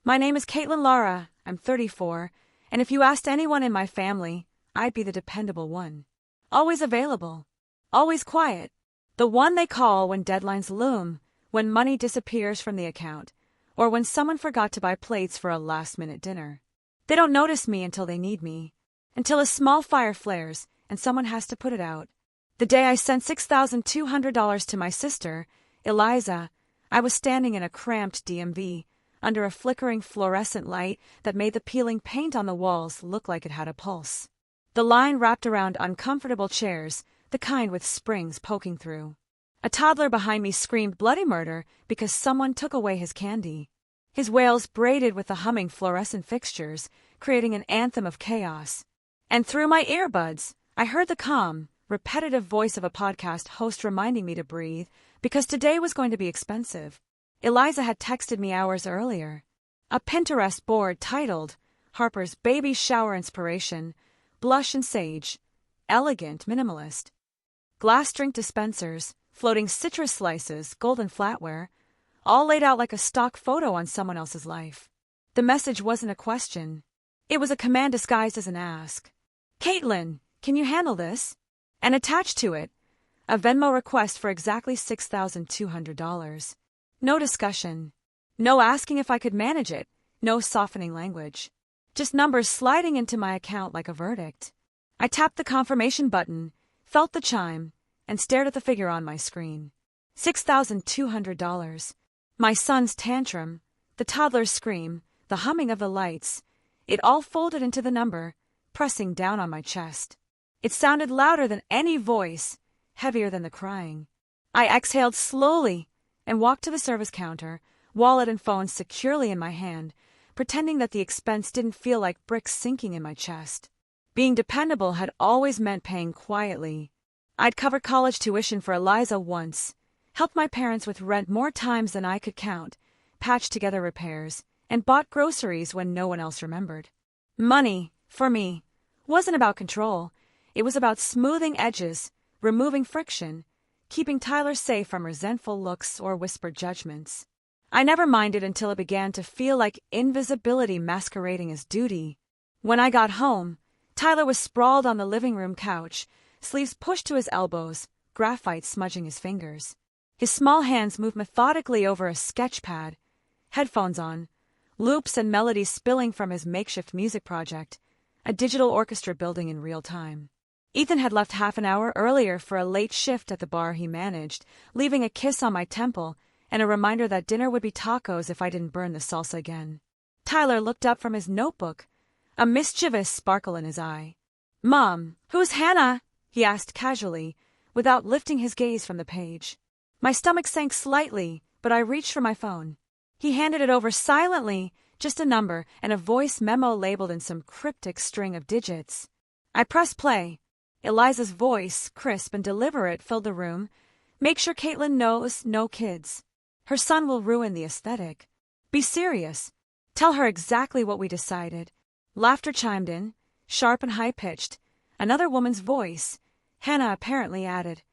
My name is Caitlin Lara, I'm 34, and if you asked anyone in my family, I'd be the dependable one. Always available. Always quiet. The one they call when deadlines loom, when money disappears from the account, or when someone forgot to buy plates for a last-minute dinner. They don't notice me until they need me, until a small fire flares and someone has to put it out. The day I sent $6,200 to my sister, Eliza, I was standing in a cramped DMV, under a flickering fluorescent light that made the peeling paint on the walls look like it had a pulse. The line wrapped around uncomfortable chairs, the kind with springs poking through. A toddler behind me screamed bloody murder because someone took away his candy. His wails braided with the humming fluorescent fixtures, creating an anthem of chaos. And through my earbuds, I heard the calm, repetitive voice of a podcast host reminding me to breathe because today was going to be expensive. Eliza had texted me hours earlier. A Pinterest board titled, Harper's Baby Shower Inspiration, Blush and Sage, Elegant Minimalist. Glass drink dispensers, floating citrus slices, golden flatware, all laid out like a stock photo on someone else's life. The message wasn't a question. It was a command disguised as an ask. Caitlin, can you handle this? And attached to it, a Venmo request for exactly $6,200. No discussion. No asking if I could manage it. No softening language. Just numbers sliding into my account like a verdict. I tapped the confirmation button, felt the chime, and stared at the figure on my screen. $6,200. My son's tantrum, the toddler's scream, the humming of the lights, it all folded into the number, pressing down on my chest. It sounded louder than any voice, heavier than the crying. I exhaled slowly and walked to the service counter, wallet and phone securely in my hand, pretending that the expense didn't feel like bricks sinking in my chest. Being dependable had always meant paying quietly. I'd covered college tuition for Eliza once, helped my parents with rent more times than I could count, patched together repairs, and bought groceries when no one else remembered. Money, for me, wasn't about control. It was about smoothing edges, removing friction, keeping Tyler safe from resentful looks or whispered judgments. I never minded until it began to feel like invisibility masquerading as duty. When I got home, Tyler was sprawled on the living room couch, sleeves pushed to his elbows, graphite smudging his fingers. His small hands moved methodically over a sketch pad, headphones on, loops and melodies spilling from his makeshift music project, a digital orchestra building in real time. Ethan had left half an hour earlier for a late shift at the bar he managed, leaving a kiss on my temple and a reminder that dinner would be tacos if I didn't burn the salsa again. Tyler looked up from his notebook, a mischievous sparkle in his eye. "Mom, who's Hannah?" he asked casually, without lifting his gaze from the page. My stomach sank slightly, but I reached for my phone. He handed it over silently, just a number and a voice memo labeled in some cryptic string of digits. I pressed play. Eliza's voice, crisp and deliberate, filled the room. "Make sure Caitlin knows no kids. Her son will ruin the aesthetic. Be serious. Tell her exactly what we decided." Laughter chimed in, sharp and high-pitched. Another woman's voice. Hannah apparently added,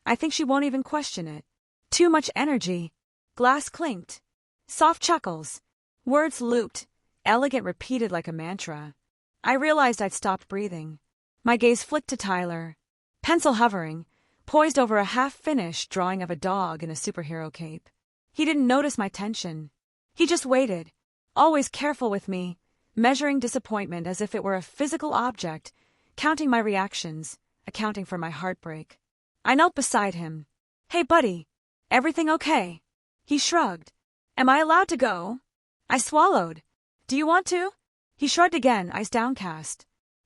"I think she won't even question it." Too much energy. Glass clinked. Soft chuckles. Words looped, elegant repeated like a mantra. I realized I'd stopped breathing. My gaze flicked to Tyler. Pencil hovering, poised over a half-finished drawing of a dog in a superhero cape. He didn't notice my tension. He just waited, always careful with me, measuring disappointment as if it were a physical object, counting my reactions, accounting for my heartbreak. I knelt beside him. "Hey, buddy, everything okay?" He shrugged. "Am I allowed to go?" I swallowed. "Do you want to?" He shrugged again, eyes downcast.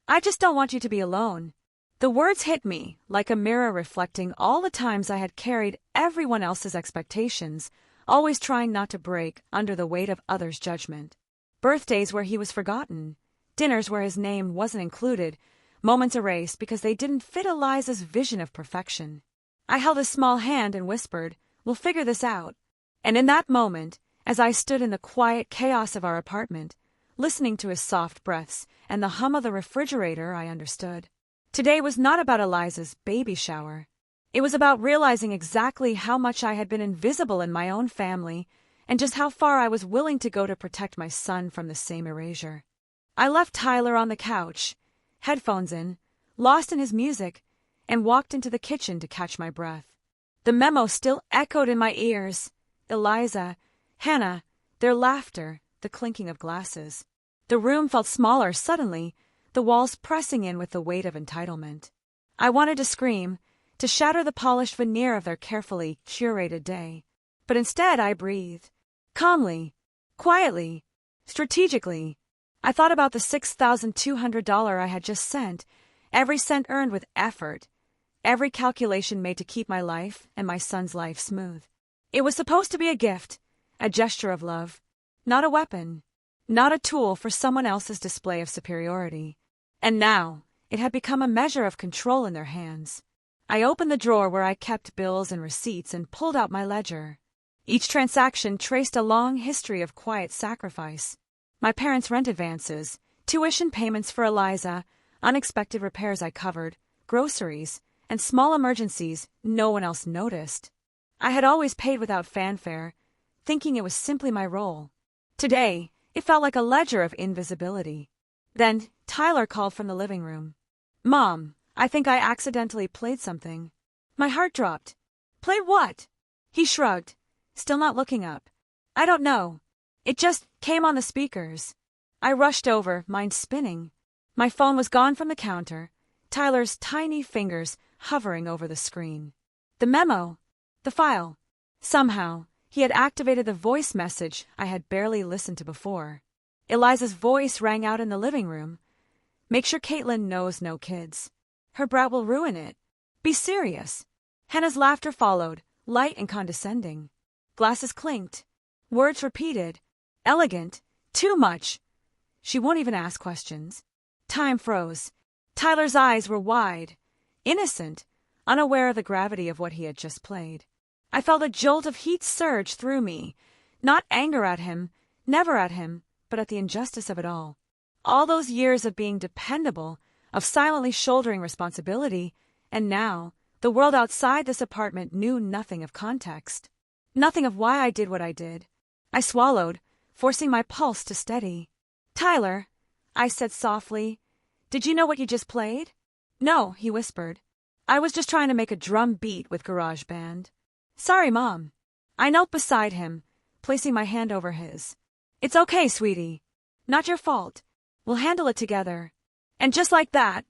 "I just don't want you to be alone." The words hit me, like a mirror reflecting all the times I had carried everyone else's expectations, always trying not to break under the weight of others' judgment. Birthdays where he was forgotten, dinners where his name wasn't included, moments erased because they didn't fit Eliza's vision of perfection. I held his small hand and whispered, "We'll figure this out." And in that moment, as I stood in the quiet chaos of our apartment, listening to his soft breaths and the hum of the refrigerator, I understood. Today was not about Eliza's baby shower. It was about realizing exactly how much I had been invisible in my own family and just how far I was willing to go to protect my son from the same erasure. I left Tyler on the couch, headphones in, lost in his music, and walked into the kitchen to catch my breath. The memo still echoed in my ears. Eliza, Hannah, their laughter, the clinking of glasses. The room felt smaller suddenly, the walls pressing in with the weight of entitlement. I wanted to scream, to shatter the polished veneer of their carefully curated day. But instead I breathed. Calmly, quietly, strategically. I thought about the $6,200 I had just sent, every cent earned with effort, every calculation made to keep my life and my son's life smooth. It was supposed to be a gift, a gesture of love, not a weapon, not a tool for someone else's display of superiority. And now, it had become a measure of control in their hands. I opened the drawer where I kept bills and receipts and pulled out my ledger. Each transaction traced a long history of quiet sacrifice. My parents' rent advances, tuition payments for Eliza, unexpected repairs I covered, groceries, and small emergencies no one else noticed. I had always paid without fanfare, thinking it was simply my role. Today, it felt like a ledger of invisibility. Then, Tyler called from the living room. "Mom, I think I accidentally played something." My heart dropped. "Played what?" He shrugged, still not looking up. "I don't know. It just came on the speakers." I rushed over, mind spinning. My phone was gone from the counter, Tyler's tiny fingers hovering over the screen. The memo, the file. Somehow, he had activated the voice message I had barely listened to before. Eliza's voice rang out in the living room. "Make sure Caitlin knows no kids. Her brat will ruin it. Be serious." Hannah's laughter followed, light and condescending. Glasses clinked. Words repeated. Elegant. Too much. She won't even ask questions. Time froze. Tyler's eyes were wide, innocent, unaware of the gravity of what he had just played. I felt a jolt of heat surge through me. Not anger at him, never at him, but at the injustice of it all. All those years of being dependable, of silently shouldering responsibility, and now, the world outside this apartment knew nothing of context. Nothing of why I did what I did. I swallowed, forcing my pulse to steady. "Tyler," I said softly, "did you know what you just played?" "No," he whispered. "I was just trying to make a drum beat with GarageBand." "Sorry, Mom." I knelt beside him, placing my hand over his. "It's okay, sweetie. Not your fault. We'll handle it together." And just like that,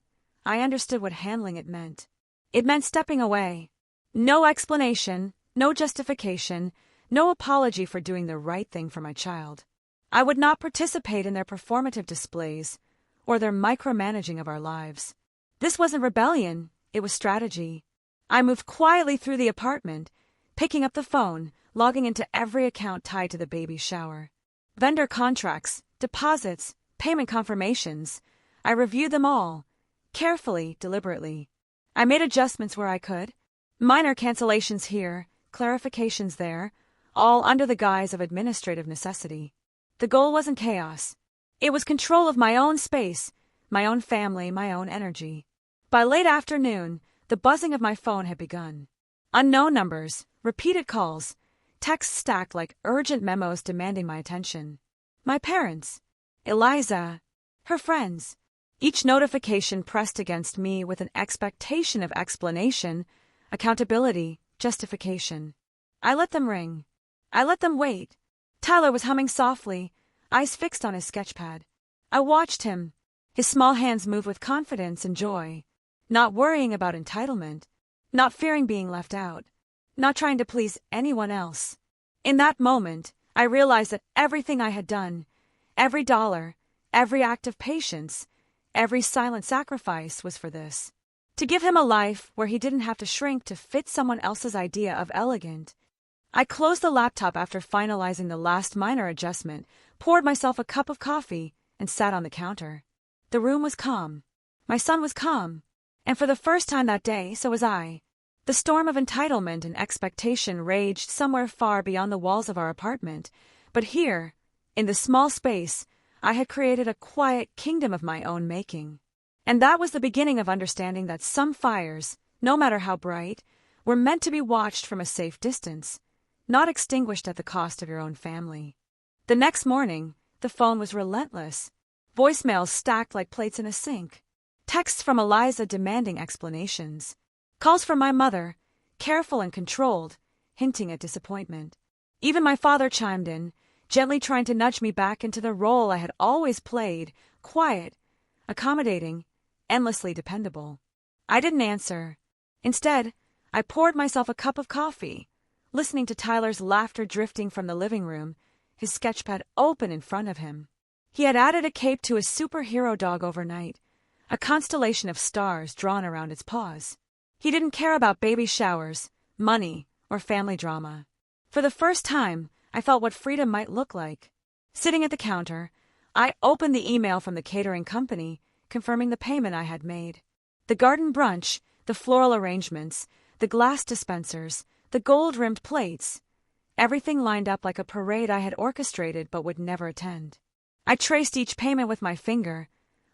I understood what handling it meant. It meant stepping away. No explanation, no justification, no apology for doing the right thing for my child. I would not participate in their performative displays or their micromanaging of our lives. This wasn't rebellion, it was strategy. I moved quietly through the apartment, picking up the phone, logging into every account tied to the baby's shower. Vendor contracts, deposits, payment confirmations. I reviewed them all, carefully, deliberately. I made adjustments where I could. Minor cancellations here, clarifications there, all under the guise of administrative necessity. The goal wasn't chaos. It was control of my own space, my own family, my own energy. By late afternoon, the buzzing of my phone had begun. Unknown numbers, repeated calls, texts stacked like urgent memos demanding my attention. My parents, Eliza, her friends. Each notification pressed against me with an expectation of explanation, accountability, justification. I let them ring. I let them wait. Tyler was humming softly, eyes fixed on his sketchpad. I watched him, his small hands move with confidence and joy, not worrying about entitlement, not fearing being left out, not trying to please anyone else. In that moment, I realized that everything I had done, every dollar, every act of patience, every silent sacrifice was for this. To give him a life where he didn't have to shrink to fit someone else's idea of elegant. I closed the laptop after finalizing the last minor adjustment, poured myself a cup of coffee, and sat on the counter. The room was calm. My son was calm. And for the first time that day, so was I. The storm of entitlement and expectation raged somewhere far beyond the walls of our apartment, but here, in the small space, I had created a quiet kingdom of my own making. And that was the beginning of understanding that some fires, no matter how bright, were meant to be watched from a safe distance, not extinguished at the cost of your own family. The next morning, the phone was relentless. Voicemails stacked like plates in a sink. Texts from Eliza demanding explanations. Calls from my mother, careful and controlled, hinting at disappointment. Even my father chimed in, gently trying to nudge me back into the role I had always played, quiet, accommodating, endlessly dependable. I didn't answer. Instead, I poured myself a cup of coffee, listening to Tyler's laughter drifting from the living room, his sketchpad open in front of him. He had added a cape to his superhero dog overnight, a constellation of stars drawn around its paws. He didn't care about baby showers, money, or family drama. For the first time, I felt what freedom might look like. Sitting at the counter, I opened the email from the catering company, confirming the payment I had made. The garden brunch, the floral arrangements, the glass dispensers, the gold-rimmed plates, everything lined up like a parade I had orchestrated but would never attend. I traced each payment with my finger,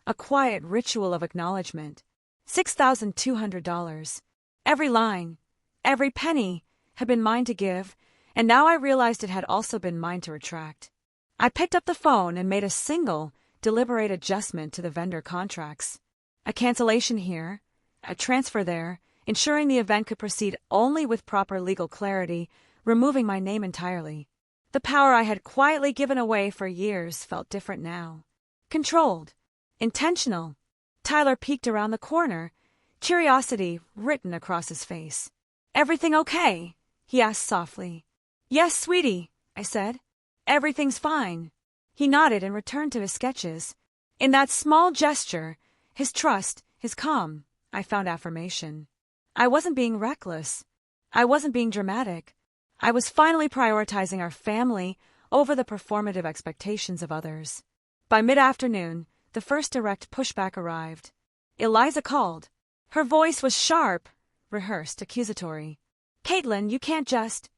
a quiet ritual of acknowledgement. $6,200. Every line, every penny, had been mine to give, and now I realized it had also been mine to retract. I picked up the phone and made a single, deliberate adjustment to the vendor contracts. A cancellation here, a transfer there, ensuring the event could proceed only with proper legal clarity, removing my name entirely. The power I had quietly given away for years felt different now. Controlled. Intentional. Tyler peeked around the corner, curiosity written across his face. "Everything okay?" he asked softly. "Yes, sweetie," I said. "Everything's fine." He nodded and returned to his sketches. In that small gesture, his trust, his calm, I found affirmation. I wasn't being reckless. I wasn't being dramatic. I was finally prioritizing our family over the performative expectations of others. By mid-afternoon, the first direct pushback arrived. Eliza called. Her voice was sharp, rehearsed, accusatory. "Caitlin, you can't just—"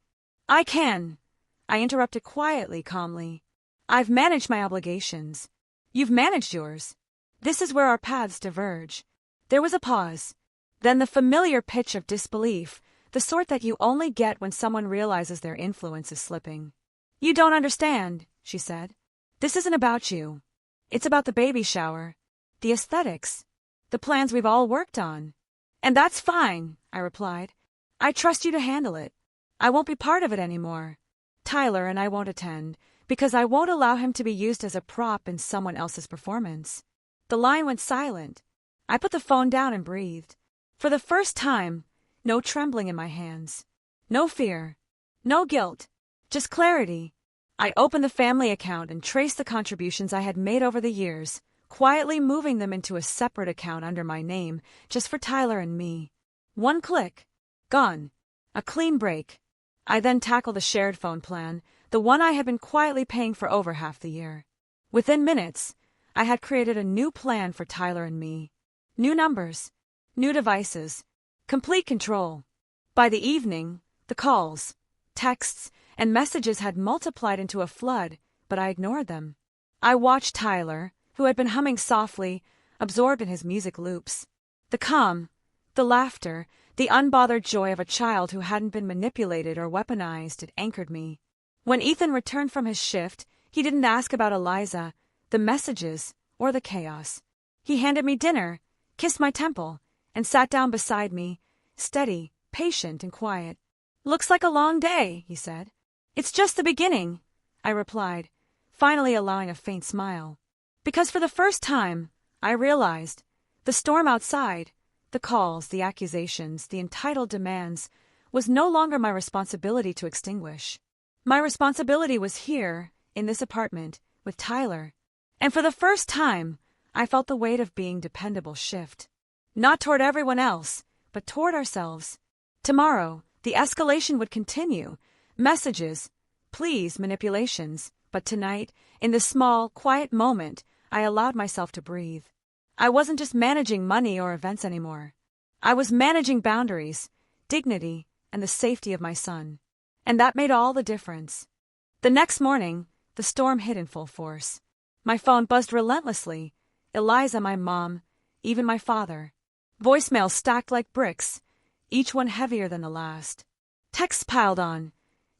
"I can," I interrupted quietly, calmly. "I've managed my obligations. You've managed yours. This is where our paths diverge." There was a pause. Then the familiar pitch of disbelief, the sort that you only get when someone realizes their influence is slipping. "You don't understand," she said. "This isn't about you. It's about the baby shower, the aesthetics, the plans we've all worked on." "And that's fine," I replied. "I trust you to handle it. I won't be part of it anymore. Tyler and I won't attend, because I won't allow him to be used as a prop in someone else's performance." The line went silent. I put the phone down and breathed. For the first time, no trembling in my hands. No fear. No guilt. Just clarity. I opened the family account and traced the contributions I had made over the years, quietly moving them into a separate account under my name, just for Tyler and me. One click. Gone. A clean break. I then tackled the shared phone plan, the one I had been quietly paying for over half the year. Within minutes, I had created a new plan for Tyler and me. New numbers. New devices. Complete control. By the evening, the calls, texts, and messages had multiplied into a flood, but I ignored them. I watched Tyler, who had been humming softly, absorbed in his music loops. The calm, the laughter, the unbothered joy of a child who hadn't been manipulated or weaponized, it anchored me. When Ethan returned from his shift, he didn't ask about Eliza, the messages, or the chaos. He handed me dinner, kissed my temple, and sat down beside me, steady, patient, and quiet. "Looks like a long day," he said. "It's just the beginning," I replied, finally allowing a faint smile. Because for the first time, I realized the storm outside, the calls, the accusations, the entitled demands, was no longer my responsibility to extinguish. My responsibility was here, in this apartment, with Tyler. And for the first time, I felt the weight of being dependable shift. Not toward everyone else, but toward ourselves. Tomorrow, the escalation would continue. Messages, pleas, manipulations. But tonight, in this small, quiet moment, I allowed myself to breathe. I wasn't just managing money or events anymore. I was managing boundaries, dignity, and the safety of my son. And that made all the difference. The next morning, the storm hit in full force. My phone buzzed relentlessly. Eliza, my mom, even my father. Voicemails stacked like bricks, each one heavier than the last. Texts piled on.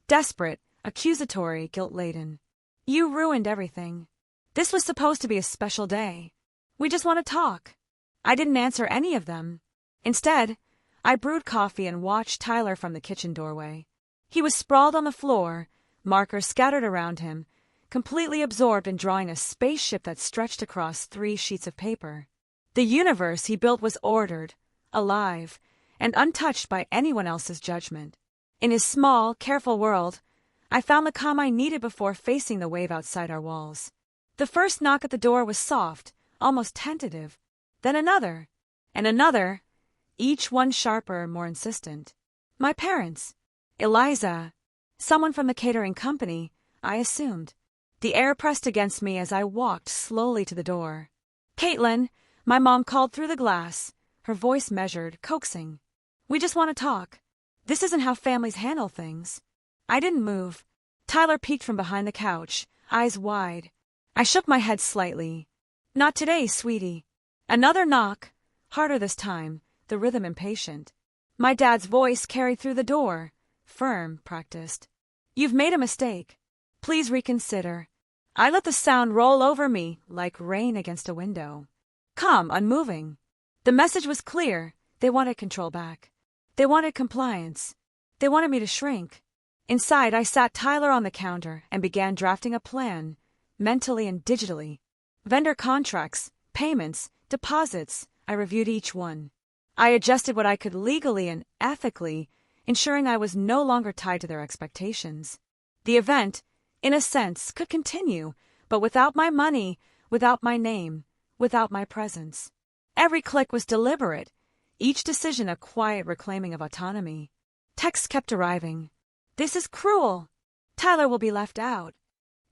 Desperate, accusatory, guilt-laden. You ruined everything. This was supposed to be a special day. We just want to talk. I didn't answer any of them. Instead, I brewed coffee and watched Tyler from the kitchen doorway. He was sprawled on the floor, markers scattered around him, completely absorbed in drawing a spaceship that stretched across 3 sheets of paper. The universe he built was ordered, alive, and untouched by anyone else's judgment. In his small, careful world, I found the calm I needed before facing the wave outside our walls. The first knock at the door was soft, almost tentative. Then another, and another, each one sharper, more insistent. My parents. Eliza. Someone from the catering company, I assumed. The air pressed against me as I walked slowly to the door. "Caitlin," my mom called through the glass, her voice measured, coaxing. "We just want to talk. This isn't how families handle things." I didn't move. Tyler peeked from behind the couch, eyes wide. I shook my head slightly. "Not today, sweetie." Another knock, harder this time, the rhythm impatient. My dad's voice carried through the door, firm, practiced. "You've made a mistake. Please reconsider." I let the sound roll over me like rain against a window. Calm, unmoving. The message was clear. They wanted control back. They wanted compliance. They wanted me to shrink. Inside, I sat Tyler on the counter and began drafting a plan, mentally and digitally. Vendor contracts, payments, deposits, I reviewed each one. I adjusted what I could legally and ethically, ensuring I was no longer tied to their expectations. The event, in a sense, could continue, but without my money, without my name, without my presence. Every click was deliberate, each decision a quiet reclaiming of autonomy. Texts kept arriving. "This is cruel. Tyler will be left out.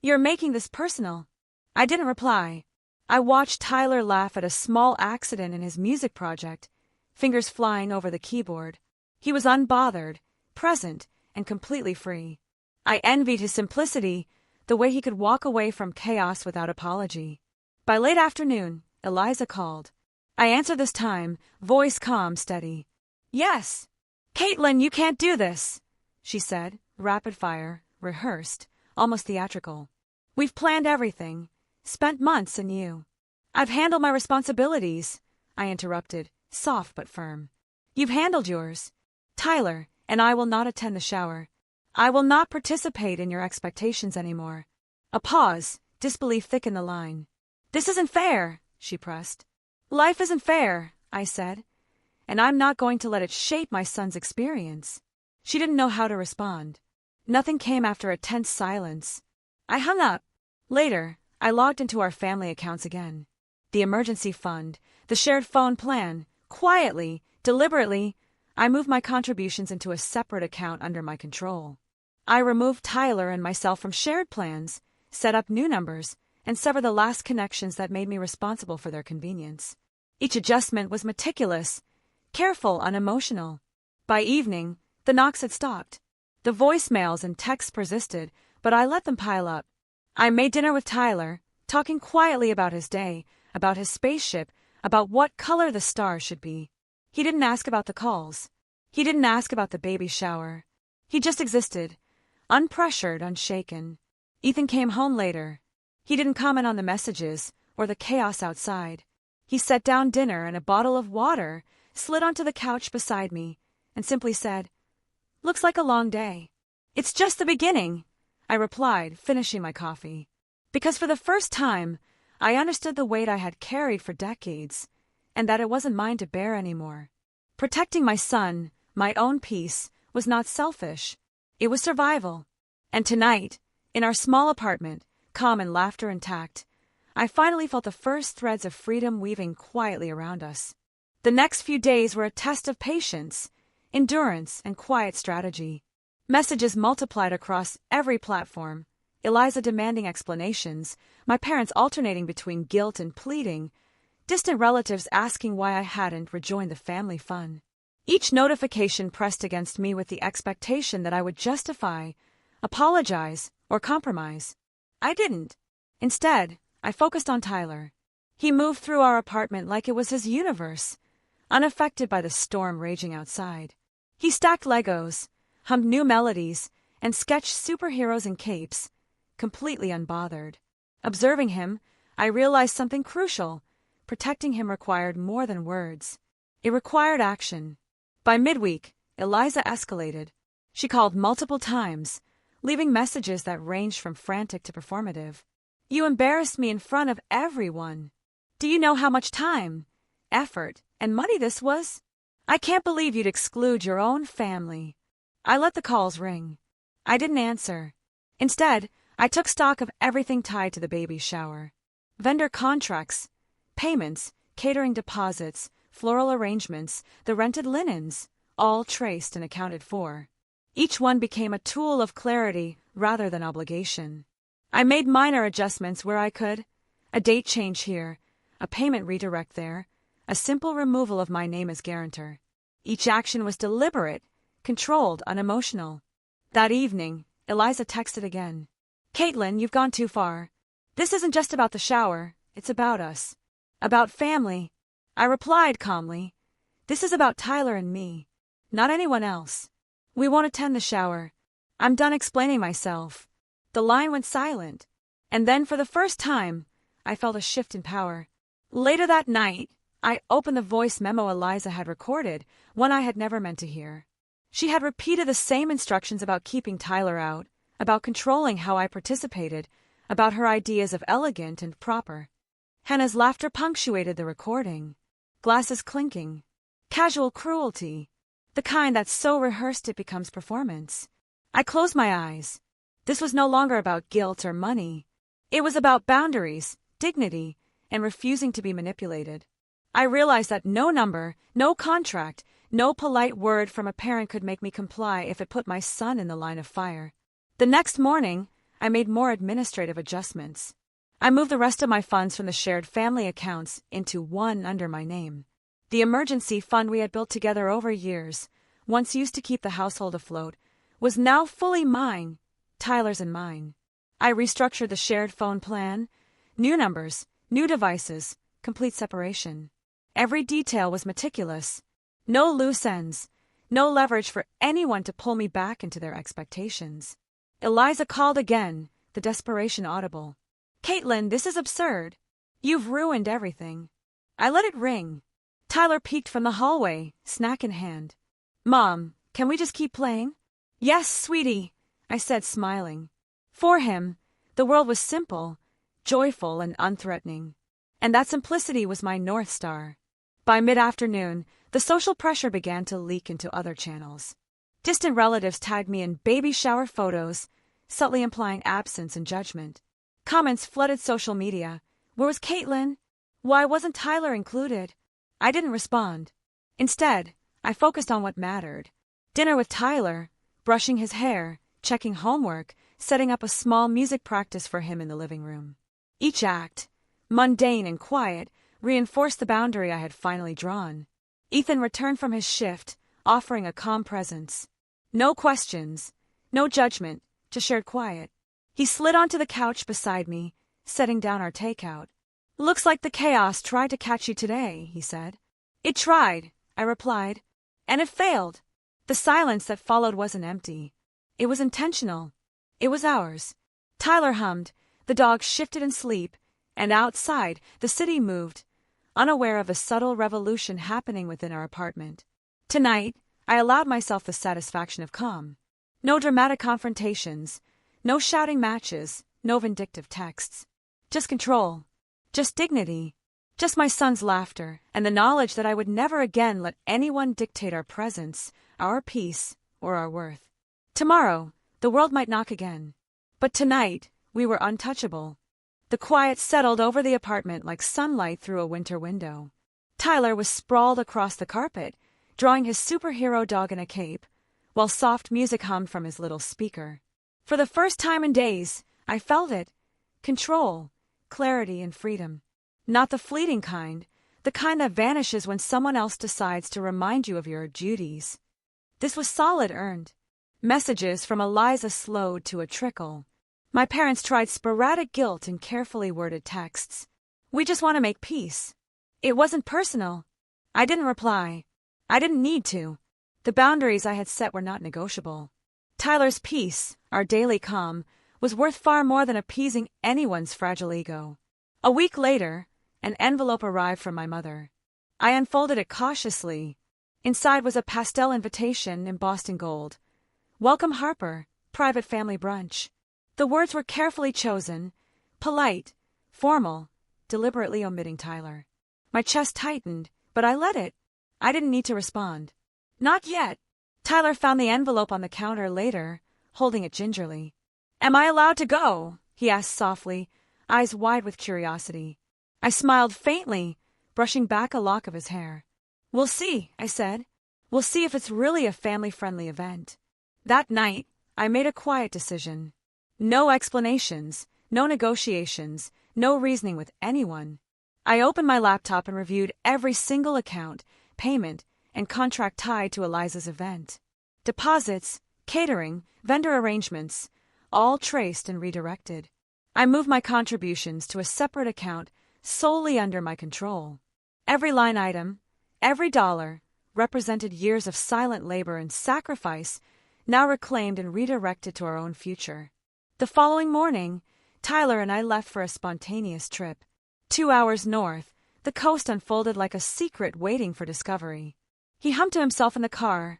You're making this personal." I didn't reply. I watched Tyler laugh at a small accident in his music project, fingers flying over the keyboard. He was unbothered, present, and completely free. I envied his simplicity, the way he could walk away from chaos without apology. By late afternoon, Eliza called. I answered this time, voice calm, steady. "Yes." "Caitlin, you can't do this," she said, rapid fire, rehearsed, almost theatrical. "We've planned everything, spent months in you." "I've handled my responsibilities," I interrupted, soft but firm. "You've handled yours. Tyler, and I will not attend the shower. I will not participate in your expectations anymore." A pause, disbelief thick in the line. "This isn't fair," she pressed. "Life isn't fair," I said, "and I'm not going to let it shape my son's experience." She didn't know how to respond. Nothing came after a tense silence. I hung up. Later, I logged into our family accounts again. The emergency fund, the shared phone plan. Quietly, deliberately, I moved my contributions into a separate account under my control. I removed Tyler and myself from shared plans, set up new numbers, and severed the last connections that made me responsible for their convenience. Each adjustment was meticulous, careful, unemotional. By evening, the knocks had stopped. The voicemails and texts persisted, but I let them pile up. I made dinner with Tyler, talking quietly about his day, about his spaceship, about what color the stars should be. He didn't ask about the calls. He didn't ask about the baby shower. He just existed, unpressured, unshaken. Ethan came home later. He didn't comment on the messages or the chaos outside. He set down dinner and a bottle of water, slid onto the couch beside me, and simply said, "Looks like a long day." "It's just the beginning," I replied, finishing my coffee. Because for the first time, I understood the weight I had carried for decades, and that it wasn't mine to bear anymore. Protecting my son, my own peace, was not selfish. It was survival. And tonight, in our small apartment, calm and laughter intact, I finally felt the first threads of freedom weaving quietly around us. The next few days were a test of patience, endurance, and quiet strategy. Messages multiplied across every platform, Eliza demanding explanations, my parents alternating between guilt and pleading, distant relatives asking why I hadn't rejoined the family fun. Each notification pressed against me with the expectation that I would justify, apologize, or compromise. I didn't. Instead, I focused on Tyler. He moved through our apartment like it was his universe, unaffected by the storm raging outside. He stacked Legos, hummed new melodies, and sketched superheroes in capes, completely unbothered. Observing him, I realized something crucial. Protecting him required more than words. It required action. By midweek, Eliza escalated. She called multiple times, leaving messages that ranged from frantic to performative. "You embarrassed me in front of everyone. Do you know how much time, effort, and money this was? I can't believe you'd exclude your own family." I let the calls ring. I didn't answer. Instead, I took stock of everything tied to the baby's shower. Vendor contracts, payments, catering deposits, floral arrangements, the rented linens, all traced and accounted for. Each one became a tool of clarity rather than obligation. I made minor adjustments where I could. A date change here, a payment redirect there, a simple removal of my name as guarantor. Each action was deliberate, controlled, unemotional. That evening, Eliza texted again. "Caitlin, you've gone too far. This isn't just about the shower, it's about us. About family." I replied calmly, "This is about Tyler and me, not anyone else. We won't attend the shower. I'm done explaining myself." The line went silent, and then for the first time, I felt a shift in power. Later that night, I opened the voice memo Eliza had recorded, one I had never meant to hear. She had repeated the same instructions about keeping Tyler out, about controlling how I participated, about her ideas of elegant and proper. Hannah's laughter punctuated the recording. Glasses clinking. Casual cruelty. The kind that's so rehearsed it becomes performance. I closed my eyes. This was no longer about guilt or money. It was about boundaries, dignity, and refusing to be manipulated. I realized that no number, no contract, no polite word from a parent could make me comply if it put my son in the line of fire. The next morning, I made more administrative adjustments. I moved the rest of my funds from the shared family accounts into one under my name. The emergency fund we had built together over years, once used to keep the household afloat, was now fully mine, Tyler's and mine. I restructured the shared phone plan. New numbers, new devices, complete separation. Every detail was meticulous. No loose ends, no leverage for anyone to pull me back into their expectations. Eliza called again, the desperation audible. "Caitlin, this is absurd. You've ruined everything." I let it ring. Tyler peeked from the hallway, snack in hand. "Mom, can we just keep playing?" "Yes, sweetie," I said, smiling. For him, the world was simple, joyful, and unthreatening. And that simplicity was my North Star. By mid-afternoon, the social pressure began to leak into other channels. Distant relatives tagged me in baby shower photos, subtly implying absence and judgment. Comments flooded social media. Where was Caitlin? Why wasn't Tyler included? I didn't respond. Instead, I focused on what mattered. Dinner with Tyler, brushing his hair, checking homework, setting up a small music practice for him in the living room. Each act, mundane and quiet, reinforced the boundary I had finally drawn. Ethan returned from his shift, offering a calm presence. No questions, no judgment, just shared quiet. He slid onto the couch beside me, setting down our takeout. "Looks like the chaos tried to catch you today," he said. "It tried," I replied, "and it failed." The silence that followed wasn't empty. It was intentional. It was ours. Tyler hummed, the dog shifted in sleep, and outside, the city moved, unaware of the subtle revolution happening within our apartment. Tonight, I allowed myself the satisfaction of calm. No dramatic confrontations, no shouting matches, no vindictive texts. Just control. Just dignity. Just my son's laughter, and the knowledge that I would never again let anyone dictate our presence, our peace, or our worth. Tomorrow, the world might knock again. But tonight, we were untouchable. The quiet settled over the apartment like sunlight through a winter window. Tyler was sprawled across the carpet, drawing his superhero dog in a cape, while soft music hummed from his little speaker. For the first time in days, I felt it. Control, clarity, and freedom. Not the fleeting kind, the kind that vanishes when someone else decides to remind you of your duties. This was solid earned. Messages from Eliza slowed to a trickle. My parents tried sporadic guilt in carefully worded texts. "We just want to make peace." It wasn't personal. I didn't reply. I didn't need to. The boundaries I had set were not negotiable. Tyler's peace, our daily calm, was worth far more than appeasing anyone's fragile ego. A week later, an envelope arrived from my mother. I unfolded it cautiously. Inside was a pastel invitation embossed in gold. "Welcome, Harper, private family brunch." The words were carefully chosen, polite, formal, deliberately omitting Tyler. My chest tightened, but I let it. I didn't need to respond. Not yet. Tyler found the envelope on the counter later, holding it gingerly. "Am I allowed to go?" he asked softly, eyes wide with curiosity. I smiled faintly, brushing back a lock of his hair. "We'll see," I said. "We'll see if it's really a family-friendly event." That night, I made a quiet decision. No explanations, no negotiations, no reasoning with anyone. I opened my laptop and reviewed every single account, payment, and contract tied to Eliza's event. Deposits, catering, vendor arrangements, all traced and redirected. I moved my contributions to a separate account solely under my control. Every line item, every dollar, represented years of silent labor and sacrifice, now reclaimed and redirected to our own future. The following morning, Tyler and I left for a spontaneous trip. 2 hours north, the coast unfolded like a secret waiting for discovery. He hummed to himself in the car,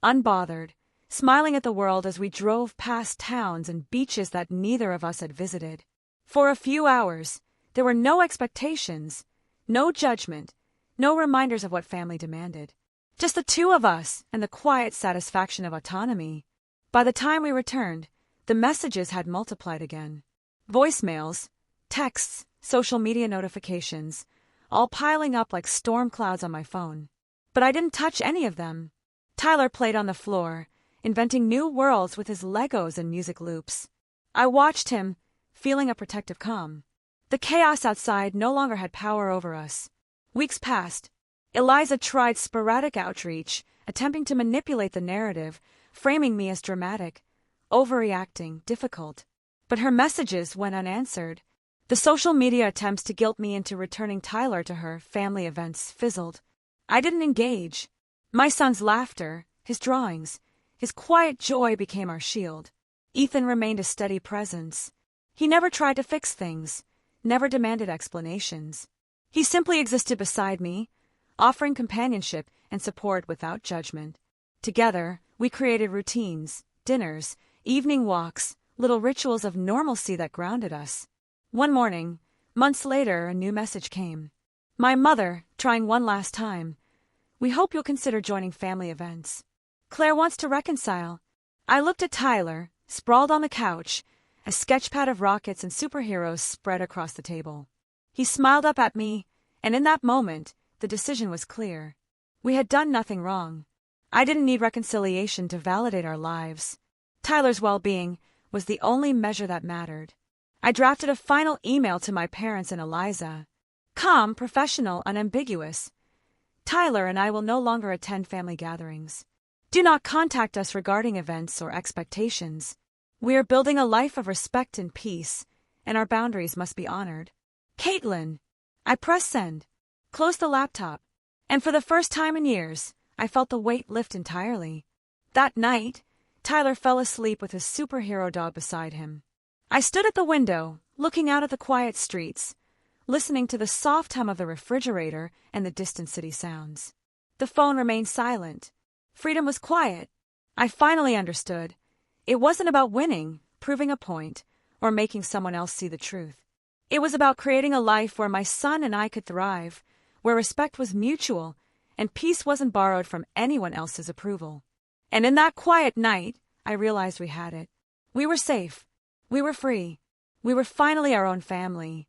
unbothered, smiling at the world as we drove past towns and beaches that neither of us had visited. For a few hours, there were no expectations, no judgment, no reminders of what family demanded. Just the two of us and the quiet satisfaction of autonomy. By the time we returned, the messages had multiplied again. Voicemails, texts, social media notifications, all piling up like storm clouds on my phone. But I didn't touch any of them. Tyler played on the floor, inventing new worlds with his Legos and music loops. I watched him, feeling a protective calm. The chaos outside no longer had power over us. Weeks passed. Eliza tried sporadic outreach, attempting to manipulate the narrative, framing me as dramatic, overreacting, difficult. But her messages went unanswered. The social media attempts to guilt me into returning Tyler to her family events fizzled. I didn't engage. My son's laughter, his drawings, his quiet joy became our shield. Ethan remained a steady presence. He never tried to fix things, never demanded explanations. He simply existed beside me, offering companionship and support without judgment. Together, we created routines, dinners, evening walks, little rituals of normalcy that grounded us. One morning, months later, a new message came. My mother, trying one last time. "We hope you'll consider joining family events. Claire wants to reconcile." I looked at Tyler, sprawled on the couch, a sketchpad of rockets and superheroes spread across the table. He smiled up at me, and in that moment, the decision was clear. We had done nothing wrong. I didn't need reconciliation to validate our lives. Tyler's well-being was the only measure that mattered. I drafted a final email to my parents and Eliza. Calm, professional, unambiguous. Tyler and I will no longer attend family gatherings. Do not contact us regarding events or expectations. We are building a life of respect and peace, and our boundaries must be honored. Caitlin. I pressed send, closed the laptop, and for the first time in years, I felt the weight lift entirely. That night, Tyler fell asleep with his superhero dog beside him. I stood at the window, looking out at the quiet streets, listening to the soft hum of the refrigerator and the distant city sounds. The phone remained silent. Freedom was quiet. I finally understood. It wasn't about winning, proving a point, or making someone else see the truth. It was about creating a life where my son and I could thrive, where respect was mutual, and peace wasn't borrowed from anyone else's approval. And in that quiet night, I realized we had it. We were safe. We were free. We were finally our own family.